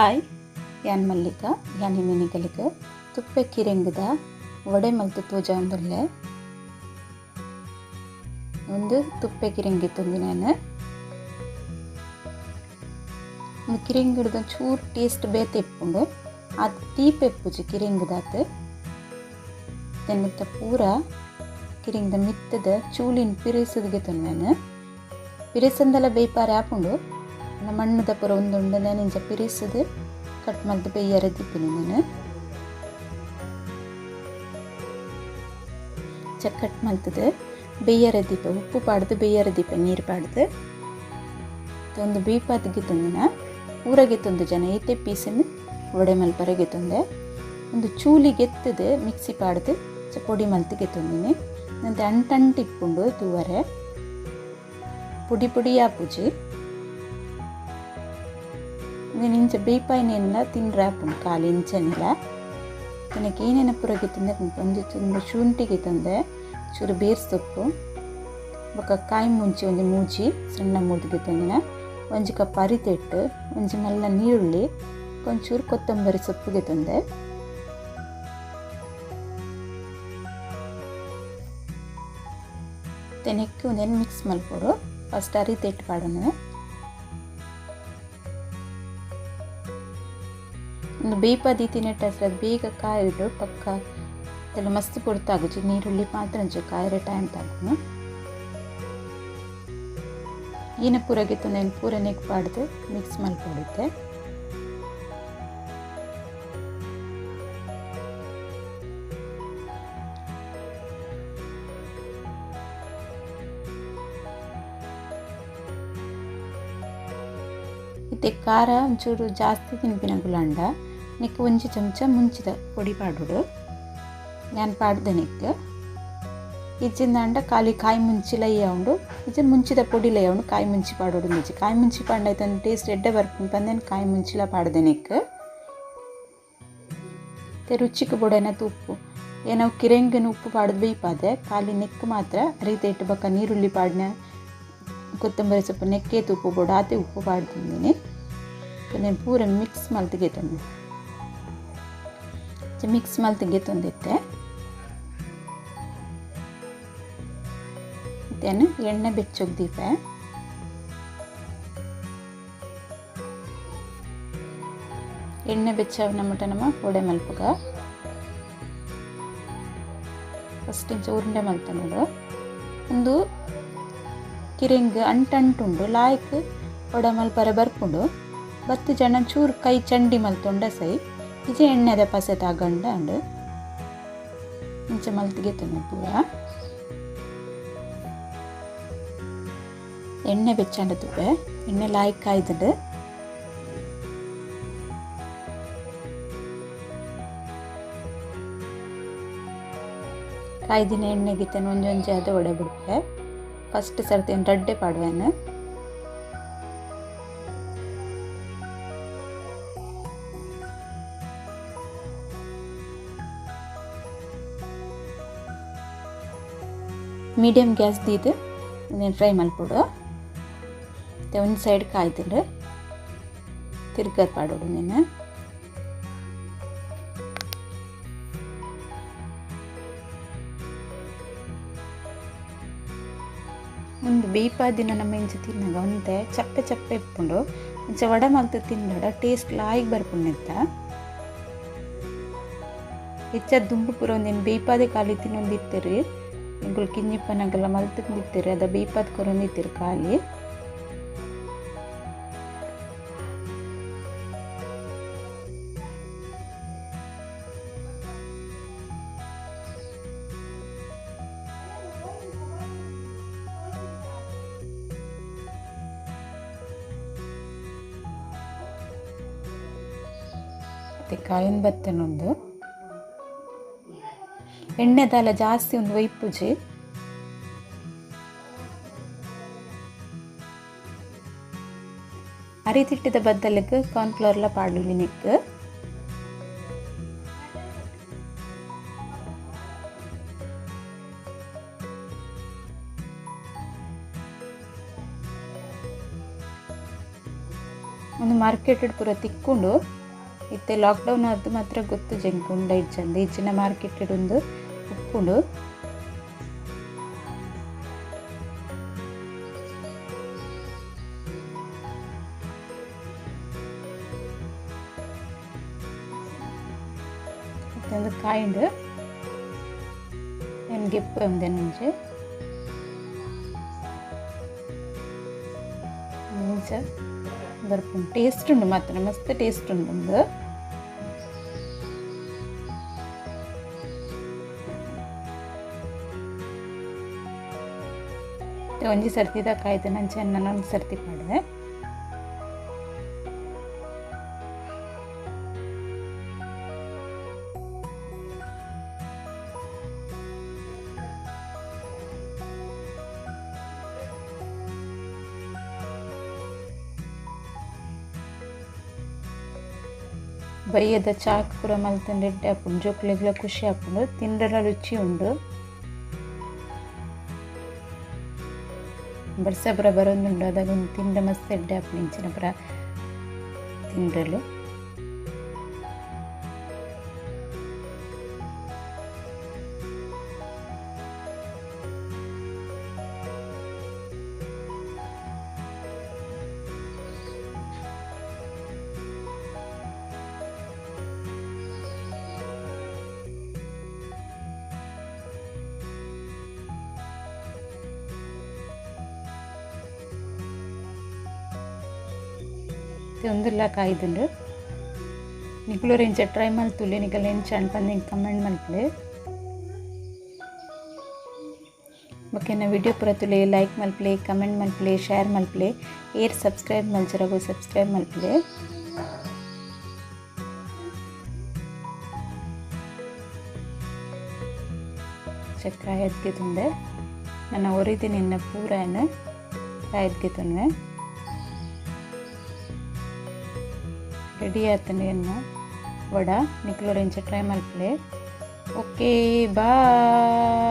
Hi ಯಾನ್ ಮಲ್ಲಿಕಾ ಯಾನ್ ನಿನಗಲಿಗೆ ತುಪ್ಪೆ ಕಿರೆಂಗದ ವಡೆ ಮಲ್ತು ತೋಜಾಂದುಲ್ಲೆ ಒಂದು ತುಪ್ಪೆ ಕಿರೆಂಗಿ ತಂದು ನಾನು ಒಂದು ಕಿರೆಂಗಿಡ್ದ ಚೂರು ಟೇಸ್ಟ್ ಬೇತೆ ಇಪ್ಪುಂಡು ಅದು ತೀಪೆ ಇಪ್ಪುಜಿ ಕಿರೆಂಗದಾತು ತೆನ್ನತ್ತ ಪೂರ ಕಿರೆಂಗದ ಮಿತ್ತದ ಚೂಲಿನ ಪಿರಿಸದಿಗೆ ತಂದು ನಾನು ಪಿರಿಸಂದೆಲ್ಲ ಬೇಯ್ಪಾರೆ ಆಪುಂಡು ಮಣ್ಣದ ಪುರ ಒಂದುಂಡು ನಿಂಚ ಪಿರಿಸದು ಕಟ್ ಮಲ್ತು ಬೇಯ್ಯರೆ ದಿಪ್ಪಿನಿ ನಾನು ಕಟ್ ಮಲ್ತದು ಬೇಯ್ಯರೆ ದೀಪ ಉಪ್ಪು ಪಾಡ್ದು ಬೇಯ್ಯರೆ ದೀಪ ನೀರು ಪಾಡ್ದು ಒಂದು ಬೀಪಾತಿಗೆ ತಂದಿನ ಊರಗೆ ತಂದು ಜನ ಏತೆ ಪೀಸನ್ನು ವಡೆ ಮಲ್ಪರೆಗೆ ತಂದೆ ಒಂದು ಚೂಲಿಗೆ ಎತ್ತದು ಮಿಕ್ಸಿ ಪಾಡ್ದು ಪೊಡಿ ಮಲ್ತಿಗೆ ತಂದಿನಿ ನಂತೆ ಅಂಟಿಪ್ಪುಂಡು ತೂವರೆ ಪುಡಿ ಪುಡಿ ಆಪುಜಿ ಇಂಚ ಬೇಯ್ಪಾಯಿನೆಲ್ಲ ತಿಂಡ್ರಾಪುಂಡು ಕಾಲು ಇಂಚನೆಲ್ಲ ನನಗೆ ಏನೇನ ಪುರಗೆ ತಂದೆ ಒಂದು ಶುಂಠಿಗೆ ತಂದೆ ಚೂರು ಬೇರ್ ಸೊಪ್ಪು ಬೊಕ್ಕ ಕಾಯಿ ಮುಂಚಿ ಒಂದು ಮೂಜಿ ಸಣ್ಣ ಮೂದಿಗೆ ತಂದಿನ ಒಂಜಿ ಕಪ್ ಅರಿತೆಟ್ಟು ಒಂಜಿ ಮಲ್ಲ ನೀರುಳ್ಳಿ ಒಂಚೂರು ಕೊತ್ತಂಬರಿ ಸೊಪ್ಪಿಗೆ ತಂದೆ ತೆನೆಕ್ಕೆ ಒಂದೇನು ಮಿಕ್ಸ್ ಮಲ್ಕೊಡು ಫಸ್ಟ್ ಅರಿತೆಟ್ಟು ಪಾಡೋಣ ಒಂದು ಬೇಯ್ಪದಿ ತಿನ್ನಟ್ಟ ಬೇಗ ಕಾಯಿಡು ಪಕ್ಕ ಅದೆಲ್ಲ ಮಸ್ತ್ ಪೊಡ್ತಾಗುಜಿ ನೀರುಳ್ಳಿ ಮಾತ್ರ ಒಂಚೂರು ಕಾಯಿರೆ ಟೈಮ್ ತಾಗುನು ಏನ ಪೂರಗಿತ್ತು ನಾನು ಪೂರ ನೆಕ್ ಪಾಡ್ದು ಮಿಕ್ಸ್ ಮಲ್ಕೊಡುತ್ತೆ ಇತ್ತೆ ಖಾರ ಒಂಚೂರು ಜಾಸ್ತಿ ತಿನ್ಪಿನ ಗುಲಾಂಡ ನೆಕ್ ಒಂಜಿ ಚಮಚ ಮುಂಚಿದ ಪೊಡಿ ಪಾಡುಡು ನಾನು ಪಾಡ್ದೆ ನೆಕ್ ಇಜ್ಜಿಂದ ಅಂಡ ಖಾಲಿ ಕಾಯಿ ಮುಂಚಿ ಲಯ್ಯ ಉಂಡು ಇಜ್ಜಿನ ಮುಂಚಿದ ಪೊಡಿ ಲಯ್ಯ ಉಂಡು ಕಾಯಿ ಮುಂಚಿ ಪಾಡೋಡು ನಿಜ ಕಾಯಿ ಮುಂಚಿ ಪಾಂಡಾಯ್ತು ಟೇಸ್ಟ್ ಎಡ್ಡೆ ಬರ್ಪುಂಡು ಬಂದೇನು ಕಾಯಿ ಮುಂಚಿಲ ಪಾಡ್ದೆ ನೆಕ್ ರುಚಿಗೆ ಬೊಡನ ಉಪ್ಪು ಏನೋ ಕಿರೆಂಗನ ಉಪ್ಪು ಪಾಡ್ದು ಬೇಯ್ಪಾದೆ ಖಾಲಿ ನೆಕ್ ಮಾತ್ರ ಅರಿತೆ ಇಟ್ಟು ಬಕ್ಕ ನೀರುಳ್ಳಿ ಪಾಡ್ನ ಕೊತ್ತಂಬರಿ ಸೊಪ್ಪು ನೆಕ್ಕೆ ಉಪ್ಪು ಬೋಡ ಆತೆ ಉಪ್ಪು ಪಾಡ್ತಿದ್ದೀನಿ ನಾನು ಪೂರ ಮಿಕ್ಸ್ ಮಲ್ತಿಗೆ ತಂದೆ ಮಿಕ್ಸ್ ಮಲ್ತಿಗೆ ತಂದಿತ್ತೆ ಮತ್ತೇನು ಎಣ್ಣೆ ಬೆಚ್ಚೋಗಿ ದೀಪ ಎಣ್ಣೆ ಬೆಚ್ಚವನ ಮಟ್ಟ ನಮ್ಮ ವಡೆ ಮಲ್ಪಗ ಫಸ್ಟ್ ಇಂಚ ಉರುಂಡೆ ಮಲ್ತ ನೋಡು ಒಂದು ಕಿರೆಂಗ್ ಅಂಟುಂಡು ಲಾಯ್ಕ್ ವಡೆ ಮಲ್ಪರೆ ಬರ್ಪುಂಡು ಬತ್ತು ಜನ ಚೂರು ಕೈ ಚಂಡಿ ಮಲ್ತೊಂಡ ಸೈ ಇಜೆ ಎಣ್ಣೆದ ಪಸೆ ತಗೊಂಡ ಅಂಡು ಇಂಚ ಮಲ್ತಿಗೆ ತಂದು ಪೂರ ಎಣ್ಣೆ ಬೆಚ್ಚಂಡ ತುಪ್ಪೆ ಎಣ್ಣೆ ಲಾಯ್ಕ್ ಕಾಯ್ದು ಕಾಯ್ದಿನ ಎಣ್ಣೆಗೆ ತನ್ನ ಒಂದೊಂಜಿ ಅದು ಒಡೆ ಬಿಡ್ತೆ ಫಸ್ಟ್ ಸರ್ತಿ ರಡ್ಡೆ ಪಾಡುವೆನು ಮೀಡಿಯಮ್ ಗ್ಯಾಸ್ ದೀದು ನೀನು ಫ್ರೈ ಮಲ್ಪೊಡು ಒಂದು ಸೈಡ್ ಕಾಯ್ದು ತಿರ್ಗದ್ ಪಾಡೋಡು ನೀನು ಒಂದು ಬೇಯ್ಪಾದಿನ ನಮ್ಮ ಇಂಚ ತಿನ್ನಾಗ ಒಂದೇ ಚಪ್ಪೆ ಚಪ್ಪೆ ಇಪ್ಪುಂಡು ಇಂಚ ವಡೆ ಮಲ್ತು ತಿನ್ನಡ ಟೇಸ್ಟ್ ಲಾಯ್ಕ್ ಬರ್ಪುಂಡೆತ್ತ ಹೆಚ್ಚ ದುಂಬು ಪೂರ ಒಂದೇನು ಬೇಯ್ಪಾದೆ ಖಾಲಿ ತಿನ್ನೊಂದಿರ್ತೀರಿ ಇಂಗಳು ಕಿನ್ನಿಪ್ಪನಾಗೆಲ್ಲ ಮಲ್ತಂದಿರ್ತೀರಿ ಅದ ಬೇಯ್ಪಾದ ಕೊರೊಂದಿರ್ತೀರಿ ಖಾಲಿ ಕಾಯಿನ ಬತ್ತನೊಂದು ಎಣ್ಣೆದಲ್ಲ ಜಾಸ್ತಿ ಒಂದು ಒಯ್ಪುಜಿ ಅರಿತಿಟ್ಟಿದ ಬದ್ದಲಿಗೆ ಕಾರ್ನ್ಫ್ಲವರ್ಲ ಪಾಡುಲಿ ನೆಕ್ ಒಂದು ಮಾರ್ಕೆಟೆಡ್ ಪೂರ ತಿಕ್ಕೊಂಡು ಇತ್ತೆ ಲಾಕ್ಡೌನ್ ಆದ್ದು ಮಾತ್ರ ಗೊತ್ತು ಜಂಕ್ ಉಂಡ ಇಜ್ಜಂದು ಇಜ್ಜಿನ ಮಾರ್ಕೆಟೆಡ್ ಒಂದು ಉಪ್ಪುಂಡು ಒಂದು ಕಾಯಿಂಡು ಏನು ಗೆಪ್ಪು ಒಂದೇ ಮುಂಚೆ ಮುಂಚೆ ಬರ್ಪುಂಡು ಟೇಸ್ಟ್ ಉಂಡು ಮಾತ್ರ ಮಸ್ತ್ ಟೇಸ್ಟ್ ಉಂಡು ಒಂದು ಒಂಜಿ ಸರ್ತಿದ ಕಾಯ್ದು ನಾನು ಚೆನ್ನ ಒಂದು ಸರ್ತಿ ಮಾಡಿದೆ ಬೈಯದ ಚಾಕ್ ಪೂರ ಮಲ್ತಂಡು ಎಡ್ಡೆ ಹಾಪುಂಡು ಜೋಕ್ಲೆಗ್ಲ ಖುಷಿ ಹಾಪುಂಡು ತಿಂಡಲ ರುಚಿ ಉಂಡು ಬರ್ಸ ಪೂರ ಬರೋಂದುಂಡು ಅದಾಗ ಒಂದು ತಿಂಡ ಮಸ್ತ್ ಎಡ್ಡೆ ಹಾಪುಂಡು ಇಂಚಿನ ಪೂರ ತಿಂಡಲು ಒಂದಿಲ್ಲ ಕಾಯ್ದುಂಡು ನಿಕ್ಲು ರೇಂಚ ಟ್ರೈ ಮಲ್ತುಲೆ ನಿಕಲ್ ಎಂಚ ಅನ್ಪಂದು ಕಮೆಂಟ್ ಮಲ್ಪಲೆ ಬೊಕ್ಕೆನ ವಿಡಿಯೋ ಪೂರ ತುಲೆ ಲೈಕ್ ಮಲ್ಪಲೆ ಕಮೆಂಟ್ ಮಲ್ಪಲೆ ಶೇರ್ ಮಲ್ಪಲೆ ಏರ್ ಸಬ್ಸ್ಕ್ರೈಬ್ ಮಲ್ಚರಾಗೋ ಸಬ್ಸ್ಕ್ರೈಬ್ ಮಲ್ಪಲೆ ಕಾಯದ್ಗೆ ತುಂಡೆ ನನ್ನ ಒರಿದಿನ ಇನ್ನ ಪೂರನ ಕಾಯದ್ಗೆ ತುಂಡೆ ರೆಡಿ ಆತನೆ ಅನ್ನ ವಡ ನಿಕ್ಲೋರೆಂಚ ಟ್ರೈ ಮಲ್ಪಲೆ ಓಕೆ ಬಾಯ್.